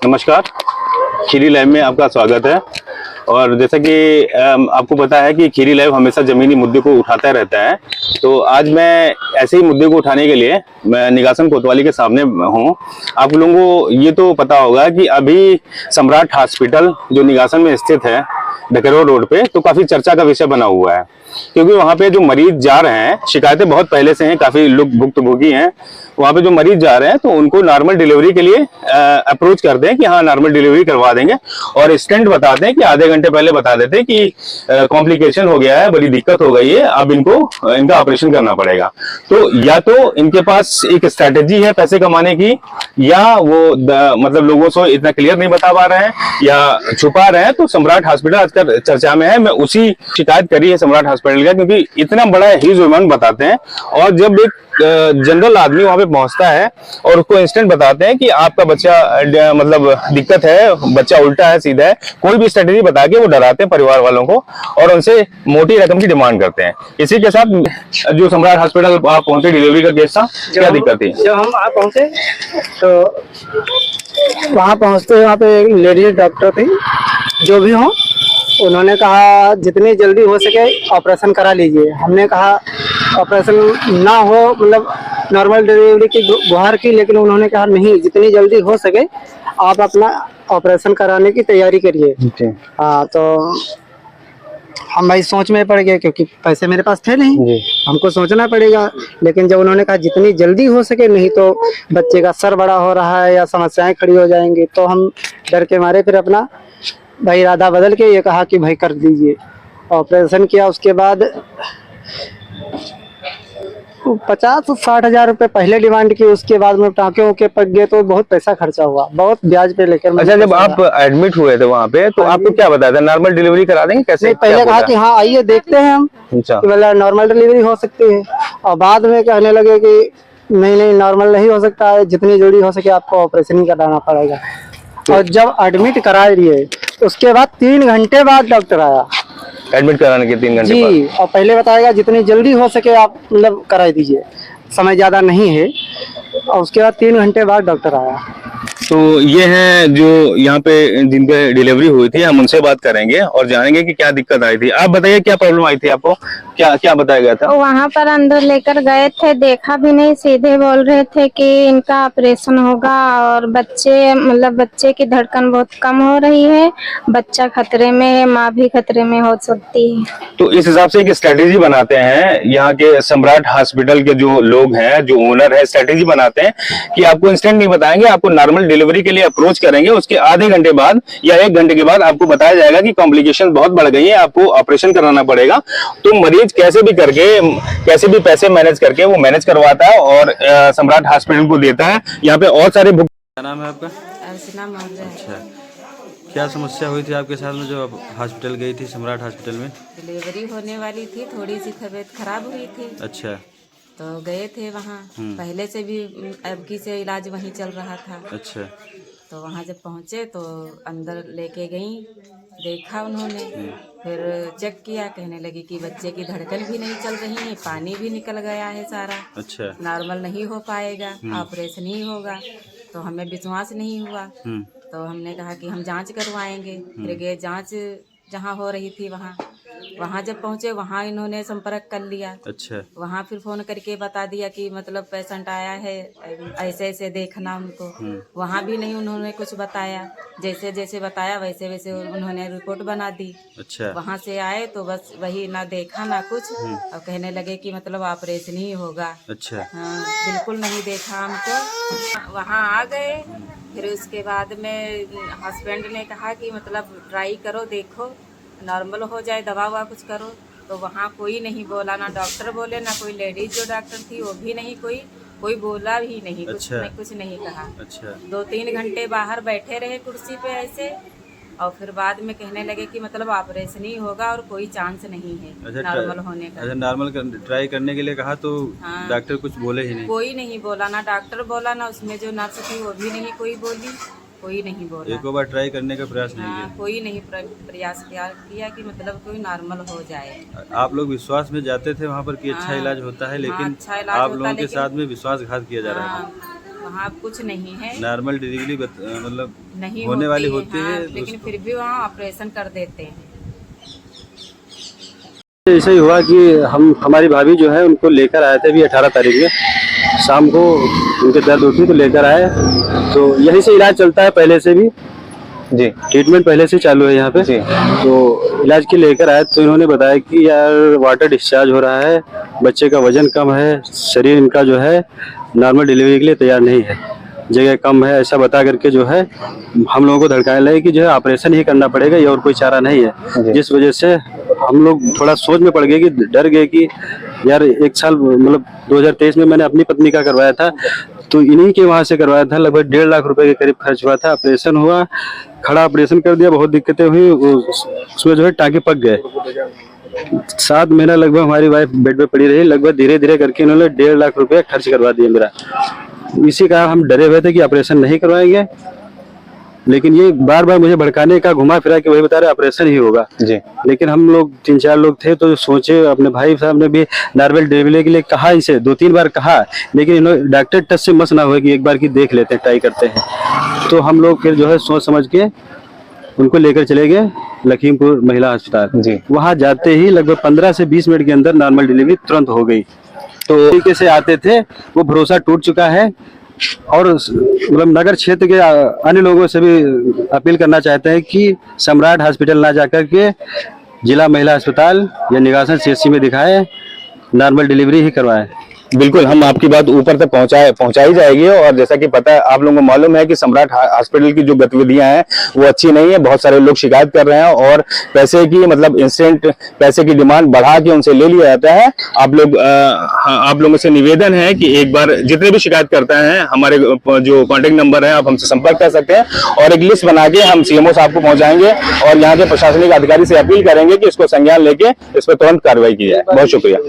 नमस्कार, खीरी लैब में आपका स्वागत है। और जैसा कि आपको पता है कि खीरी लैब हमेशा जमीनी मुद्दे को उठाता रहता है, तो आज मैं ऐसे ही मुद्दे को उठाने के लिए मैं निगासन कोतवाली के सामने हूँ। आप लोगों को ये तो पता होगा कि अभी सम्राट हॉस्पिटल जो निगासन में स्थित है डकैरो रोड पे, तो काफी चर्चा का विषय बना हुआ है, क्योंकि वहाँ पे जो मरीज जा रहे हैं, शिकायतें बहुत पहले से हैं, काफी लोग भुक्तभोगी हैं। वहाँ पे जो मरीज जा रहे हैं तो उनको नॉर्मल डिलीवरी के लिए अप्रोच करते हैं कि हाँ नॉर्मल डिलीवरी करवा देंगे, और स्टेंट बताते हैं कि आधे घंटे पहले बता देते हैं कि कॉम्प्लिकेशन हो गया है, बड़ी दिक्कत हो गई है, अब इनका ऑपरेशन करना पड़ेगा। तो या तो इनके पास एक स्ट्रैटेजी है पैसे कमाने की, या वो मतलब लोगों को इतना क्लियर नहीं बता पा रहे हैं या छुपा रहे हैं। तो सम्राट हॉस्पिटल आजकल चर्चा में है। मैं उसी शिकायत करी है सम्राट हॉस्पिटल का, क्योंकि इतना बड़ा ह्यूज अमाउंट बताते हैं, और जब एक जनरल आदमी वहां पे पहुंचता है और उसको इंस्टेंट बताते हैं कि आपका बच्चा मतलब दिक्कत है, बच्चा उल्टा है, सीधा है, कोई भी स्ट्रेटेजी बता के वो डराते हैं परिवार वालों को और उनसे मोटी रकम की डिमांड करते हैं। इसी के साथ जो सम्राट हॉस्पिटल आप पहुंचे डिलीवरी का केस था, क्या दिक्कत थी? जब हम वहाँ पहुंचे तो वहाँ पहुंचते वहाँ पे एक लेडीज डॉक्टर थी, जो भी हो, उन्होंने कहा जितनी जल्दी हो सके ऑपरेशन करा लीजिए। हमने कहा ऑपरेशन ना हो, मतलब नॉर्मल डिलीवरी की गुहार की, लेकिन उन्होंने कहा नहीं, जितनी जल्दी हो सके आप अपना ऑपरेशन कराने की तैयारी करिए। हाँ, तो हम भाई सोच में पड़ गए, क्योंकि पैसे मेरे पास थे नहीं, हमको सोचना पड़ेगा। लेकिन जब उन्होंने कहा जितनी जल्दी हो सके, नहीं तो बच्चे का सर बड़ा हो रहा है या समस्याएं खड़ी हो जाएंगी, तो हम डर के मारे फिर अपना भाई इरादा बदल के ये कहा कि भाई कर दीजिए। ऑपरेशन किया, उसके बाद 50-60 हजार रुपए पहले डिमांड की, उसके बाद में टाँके ओके पक गए तो बहुत पैसा खर्चा हुआ, बहुत ब्याज पे लेकर। अच्छा, जब आप एडमिट हुए थे वहाँ पे तो आपको क्या बताया था, नॉर्मल डिलीवरी करा देंगे कैसे? पहले कहा कि हाँ आइए देखते हैं हम, मतलब नॉर्मल डिलीवरी हो सकती है, और बाद में कहने लगे कि नहीं नॉर्मल नहीं हो सकता है, जितनी जल्दी हो सके आपको ऑपरेशन ही कराना पड़ेगा। और जब एडमिट करा लिए उसके बाद 3 घंटे बाद डॉक्टर आया एडमिट कराने के 3 घंटे जी, और पहले बताएगा जितनी जल्दी हो सके आप मतलब करा दीजिए, समय ज्यादा नहीं है। और उसके बाद 3 घंटे बाद डॉक्टर आया। तो ये है जो यहाँ पे जिन पे डिलीवरी हुई थी, हम उनसे बात करेंगे और जानेंगे कि क्या दिक्कत आई थी। आप बताइए क्या प्रॉब्लम आई थी आपको, क्या बताया गया था? वहाँ पर अंदर लेकर गए थे, देखा भी नहीं, सीधे बोल रहे थे कि इनका ऑपरेशन होगा और बच्चे की धड़कन बहुत कम हो रही है, बच्चा खतरे में है, माँ भी खतरे में हो सकती है। तो इस हिसाब से एक स्ट्रेटेजी बनाते हैं यहाँ के सम्राट हॉस्पिटल के जो लोग हैं, जो ओनर है, स्ट्रेटेजी बनाते हैं कि आपको इंस्टेंट नहीं बताएंगे, आपको नॉर्मल डिलीवरी के लिए अप्रोच करेंगे, उसके आधे घंटे बाद या 1 घंटे के बाद आपको बताया जाएगा कि कॉम्प्लिकेशन बहुत बढ़ गई है, आपको ऑपरेशन कराना पड़ेगा। तो मरीज कैसे भी करके, कैसे भी पैसे मैनेज करके वो मैनेज करवाता है और सम्राट हॉस्पिटल को देता है। यहाँ पे और सारे क्या नाम है आपका? अच्छा, क्या समस्या हुई थी आपके साथ में जो आप हॉस्पिटल गई थी, सम्राट हॉस्पिटल में? डिलीवरी होने वाली थी, थोड़ी सी तबीयत खराब हुई थी। अच्छा, तो गए थे वहाँ, पहले से भी अबकी से इलाज वहीं चल रहा था। अच्छा, तो वहाँ जब पहुँचे तो अंदर लेके गई, देखा उन्होंने, फिर चेक किया, कहने लगी कि बच्चे की धड़कन भी नहीं चल रही है, पानी भी निकल गया है सारा, अच्छा, नॉर्मल नहीं हो पाएगा, ऑपरेशन ही होगा। तो हमें विश्वास नहीं हुआ, तो हमने कहा कि हम जांच करवाएंगे। फिर गए जांच जहाँ हो रही थी वहाँ जब पहुँचे वहाँ इन्होंने संपर्क कर लिया। अच्छा, वहाँ फिर फोन करके बता दिया कि मतलब पेशेंट आया है, ऐसे ऐसे देखना उनको। वहाँ भी नहीं उन्होंने कुछ बताया, जैसे जैसे बताया वैसे वैसे उन्होंने रिपोर्ट बना दी। अच्छा, वहाँ से आए तो बस वही, ना देखा ना कुछ, और कहने लगे कि मतलब ऑपरेशन ही होगा। अच्छा, हाँ, बिल्कुल नहीं देखा हमको। वहाँ आ गए, फिर उसके बाद में हस्बैंड ने कहा कि मतलब ट्राई करो, देखो नॉर्मल हो जाए, दवा ववा कुछ करो। तो वहाँ कोई नहीं बोला, ना डॉक्टर बोले, ना कोई लेडीज जो डॉक्टर थी वो भी नहीं, कोई बोला भी नहीं। अच्छा, कुछ नहीं कहा। अच्छा, 2-3 घंटे बाहर बैठे रहे कुर्सी पे ऐसे, और फिर बाद में कहने लगे कि मतलब ऑपरेशन ही होगा और कोई चांस नहीं है नॉर्मल होने का। अच्छा, नॉर्मल ट्राई करने के लिए कहा तो हाँ, डॉक्टर कुछ बोले ही नहीं? कोई नहीं बोला, ना डॉक्टर बोला, ना उसमें जो नर्स थी वो भी नहीं कोई बोली, कोई नहीं बोला। एक बार ट्राई करने का प्रयास नहीं किया? कोई नहीं प्रयास किया कि मतलब कोई नॉर्मल हो जाए। आप लोग विश्वास में जाते थे वहाँ पर कि अच्छा इलाज होता है, लेकिन अच्छा इलाज आप होता, लोगों के साथ में विश्वासघात किया जा रहा है। वहाँ कुछ नहीं है, नॉर्मल डिलीवरी मतलब नहीं होने वाली है, होती हाँ, है, लेकिन फिर भी वहाँ ऑपरेशन कर देते हैं। ऐसा ही हुआ कि हमारी भाभी जो है उनको लेकर आए थे अभी 18 तारीख में शाम को, उनके दर्द उठी तो लेकर आए, तो यहीं से इलाज चलता है पहले से भी, जी ट्रीटमेंट पहले से चालू है यहाँ पे। जी। तो इलाज के लेकर आए तो इन्होंने बताया कि यार वाटर डिस्चार्ज हो रहा है, बच्चे का वजन कम है, शरीर इनका जो है नॉर्मल डिलीवरी के लिए तैयार नहीं है, जगह कम है, ऐसा बता करके जो है हम लोगों को धड़काने लगे कि जो है ऑपरेशन ही करना पड़ेगा, ये और कोई चारा नहीं है। जिस वजह से हम लोग थोड़ा सोच में पड़ गए कि डर गए कि यार एक साल मतलब 2023 में मैंने अपनी पत्नी का करवाया था, तो इन्हीं के वहां से करवाया था, लगभग 1.5 लाख रुपए के करीब खर्च हुआ था। ऑपरेशन हुआ, खड़ा ऑपरेशन कर दिया, बहुत दिक्कतें हुई, उसमें जो है टाँके पक गए। 7 महीना लगभग हमारी वाइफ बेड पे पड़ी रही, लगभग धीरे धीरे करके इन्होंने 1.5 लाख रुपए खर्च करवा दिया मेरा। इसी कारण हम डरे हुए थे कि ऑपरेशन नहीं करवाएंगे, लेकिन ये बार बार मुझे भड़काने का, घुमा फिरा के वही बता रहे ऑपरेशन ही होगा जी। लेकिन हम लोग 3-4 लोग थे तो सोचे, अपने भाई साहब ने भी नॉर्मल डिलीवरी के लिए कहा, इनसे 2-3 बार कहा, लेकिन इन्होंने डॉक्टर टच से मस ना हुआ कि एक बार की देख लेते हैं, ट्राई करते हैं। तो हम लोग फिर जो है सोच समझ के उनको लेकर चले गए लखीमपुर महिला अस्पताल। जी। वहां जाते ही लगभग 15 से 20 मिनट के अंदर नॉर्मल डिलीवरी तुरंत हो गई। तो तरीके से आते थे, वो भरोसा टूट चुका है, और मतलब नगर क्षेत्र के अन्य लोगों से भी अपील करना चाहते हैं कि सम्राट हॉस्पिटल ना जाकर के जिला महिला अस्पताल या निगासन CHC में दिखाएं, नॉर्मल डिलीवरी ही करवाएं। बिल्कुल, हम आपकी बात ऊपर तक पहुंचाई जाएगी। और जैसा कि पता है, आप लोगों को मालूम है कि सम्राट हॉस्पिटल की जो गतिविधियां हैं वो अच्छी नहीं है, बहुत सारे लोग शिकायत कर रहे हैं और पैसे की मतलब इंस्टेंट पैसे की डिमांड बढ़ा के उनसे ले लिया जाता है। आप लोगों से निवेदन है कि एक बार जितने भी शिकायत करते हैं, हमारे जो कॉन्टेक्ट नंबर है आप हमसे संपर्क कर सकते हैं, और एक लिस्ट बना के हम CMO साहब को पहुंचाएंगे और यहाँ के प्रशासनिक अधिकारी से अपील करेंगे कि इसको संज्ञान लेके इस पर तुरंत कार्रवाई की जाए। बहुत शुक्रिया।